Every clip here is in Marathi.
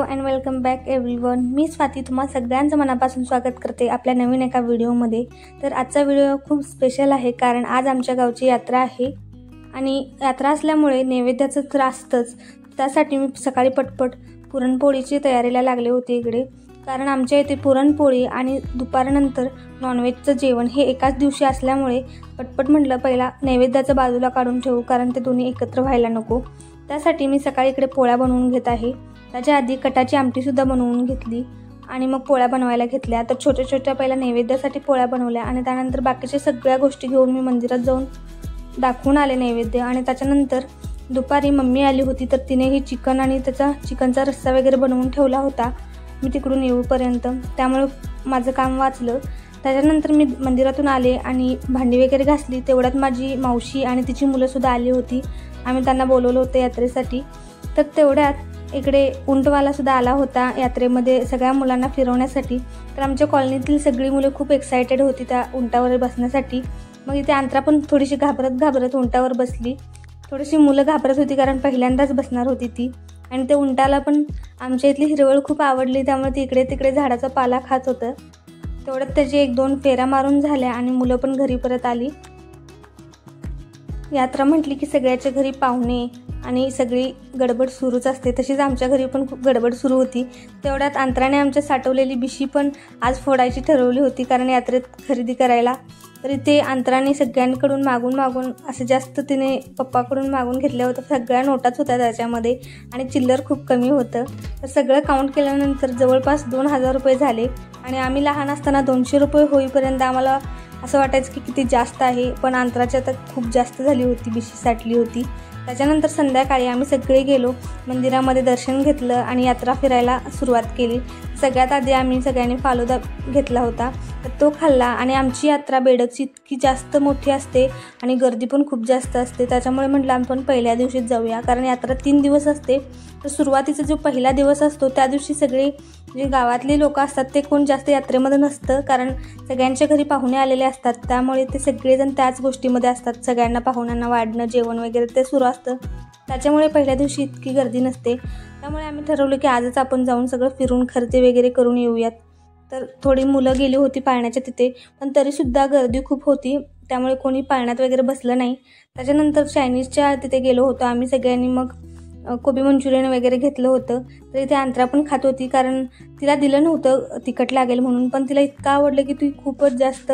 And welcome back everyone. मी स्वाती तुम्हा सगळ्यांचं मनापासून स्वागत करते आपल्या नवीन एका व्हिडिओमध्ये। तर आजचा व्हिडिओ खूप स्पेशल आहे कारण आज आमच्या गावची यात्रा आहे आणि यात्रा असल्यामुळे नैवेद्याचं तर असतंच। त्यासाठी मी सकाळी पटपट पुरणपोळीची तयारीला लागले होते इकडे, कारण आमच्या इथे पुरणपोळी आणि दुपारनंतर नॉनव्हेजचं जेवण हे एकाच दिवशी असल्यामुळे पटपट म्हटलं पहिला नैवेद्याचं बाजूला काढून ठेवू, कारण ते दोन्ही एकत्र व्हायला नको। त्यासाठी मी सकाळी इकडे पोळ्या बनवून घेत आहे। त्याच्या आधी कटाची आमटी सुद्धा बनवून घेतली आणि मग पोळ्या बनवायला घेतल्या। तर छोट्या छोट्या पहिला नैवेद्यासाठी पोळ्या बनवल्या आणि त्यानंतर बाकीच्या सगळ्या गोष्टी घेऊन मी मंदिरात जाऊन दाखवून आले नैवेद्य। आणि त्याच्यानंतर दुपारी मम्मी आली होती, तर तिनेही चिकन आणि त्याचा चिकनचा रस्सा वगैरे बनवून ठेवला होता मी तिकडून येऊपर्यंत, त्यामुळे माझं काम वाचलं। त्याच्यानंतर मी मंदिरातून आले आणि भांडी वगैरे घासली। तेवढ्यात माझी मावशी आणि तिची मुलंसुद्धा आली होती, आम्ही त्यांना बोलवलं होतं यात्रेसाठी। तर तेवढ्यात इकडे उंटवालासुद्धा आला होता यात्रेमध्ये सगळ्या मुलांना फिरवण्यासाठी। तर आमच्या कॉलनीतील सगळी मुलं खूप एक्सायटेड होती त्या उंटावर बसण्यासाठी। मग इथे अंतरा पण थोडीशी घाबरत उंटावर बसली। थोडीशी मुलं घाबरत होती कारण पहिल्यांदाच बसणार होती ती, आणि त्या उंटाला पण आमच्या इथली हिरवळ खूप आवडली, त्यामुळे ती इकडे तिकडे झाडाचा पाला खात होतं। तेवढ्यात त्याची 1-2 फेऱ्या मारून झाल्या आणि मुलं पण घरी परत आली। यात्रा म्हटली की सगळ्याच्या घरी पाहुणे आणि सगळी गडबड सुरूच असते, तशीच आमच्या घरी पण खूप गडबड सुरू होती। तेवढ्यात अंतराने आमच्या साठवलेली बिशी पण आज फोडायची ठरवली होती, कारण यात्रेत खरेदी करायला। तर इथे अंतराने सगळ्यांकडून मागून असं जास्त तिने पप्पाकडून मागून घेतल्या होत्या, सगळ्या नोटाच होत्या त्याच्यामध्ये आणि चिल्लर खूप कमी होतं। तर सगळं काउंट केल्यानंतर जवळपास 2000 रुपये झाले आणि आम्ही लहान असताना 200 रुपये होईपर्यंत आम्हाला असं वाटायचं की किती जास्त आहे, पण अंतराच्या तर खूप जास्त झाली होती, बिशी साठली होती। त्याच्यानंतर संध्याकाळी आम्ही सगळे गेलो मंदिरामध्ये, दर्शन घेतलं आणि यात्रा फिरायला सुरुवात केली। सगळ्यात आधी आम्ही सगळ्यांनी फालुदा घेतला होता, तर तो खाल्ला। आणि आमची यात्रा बेडगची इतकी जास्त मोठी असते आणि गर्दी पण खूप जास्त असते, त्याच्यामुळे म्हटलं आपण पहिल्या दिवशीच जाऊया, कारण यात्रा 3 दिवस असते। तर सुरुवातीचा जो पहिला दिवस असतो त्या दिवशी सगळे जे गावातले लोक असतात ते कोण जास्त यात्रेमध्ये नसतं, कारण सगळ्यांच्या घरी पाहुणे आलेले असतात, त्यामुळे ते सगळेजण त्याच गोष्टीमध्ये असतात। सगळ्यांना पाहुण्यांना वाढणं, जेवण वगैरे ते सुरू असतं, त्याच्यामुळे पहिल्या दिवशी इतकी गर्दी नसते। त्यामुळे आम्ही ठरवलं की आजच आपण जाऊन सगळं फिरून खरेदी वगैरे करून येऊयात। तर थोडी मुलं गेली होती पाळण्याच्या तिथे, पण तरीसुद्धा गर्दी खूप होती, त्यामुळे कोणी पाळण्यात वगैरे बसलं नाही। त्याच्यानंतर चायनीजच्या तिथे गेलो होतो आम्ही सगळ्यांनी, मग कोबी मंचुरियन वगैरे घेतलं होतं। तर इथे अंतरा पण खात होती, कारण तिला दिलं नव्हतं तिखट लागेल म्हणून, पण तिला इतकं आवडलं की ती खूपच जास्त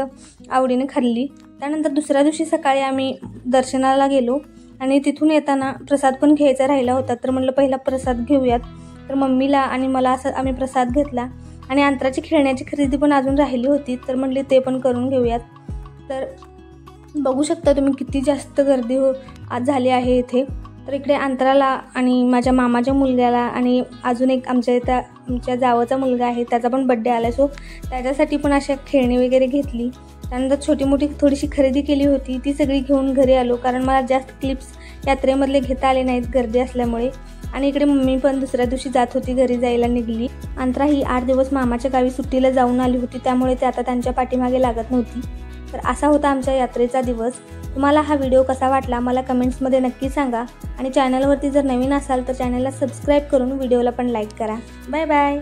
आवडीने खाल्ली। त्यानंतर दुसऱ्या दिवशी सकाळी आम्ही दर्शनाला गेलो आणि तिथून येताना प्रसाद पण घ्यायचा राहिला होता, तर म्हटलं पहिला प्रसाद घेऊयात। तर मम्मीला आणि मला असं आम्ही प्रसाद घेतला आणि अंतराची खेळण्याची खरेदी पण अजून राहिली होती, तर म्हटले ते पण करून घेऊयात। तर बघू शकता तुम्ही किती जास्त गर्दी आज झाली आहे इथे। तर इकडे अंतराला आणि माझ्या मामाच्या मुलग्याला आणि अजून एक आमच्या जावचा मुलगा आहे, त्याचा पण बड्डे आला, सो त्याच्यासाठी पण अशा खेळणी वगैरे घेतली। त्यानंतर छोटी मोठी थोडीशी खरेदी केली होती, ती सगळी घेऊन घरी आलो, कारण मला जास्त क्लिप्स यात्रेमधले घेता आले नाहीत गर्दी असल्यामुळे। आणि इकडे मम्मी पण दुसऱ्या दिवशी जात होती, घरी जायला निघली। अंतरा ही 8 दिवस मामाच्या गावी सुट्टीला जाऊन आली होती, त्यामुळे ते आता त्यांच्या पाठीमागे लागत नव्हती। तर असा होता आमच्या यात्रेचा दिवस। तुम्हाला हा व्हिडिओ कसा वाटला मला कमेंट्समध्ये नक्की सांगा, आणि चॅनलवरती जर नवीन असाल तर चॅनलला सबस्क्राईब करून व्हिडिओला पण लाईक करा। Bye bye.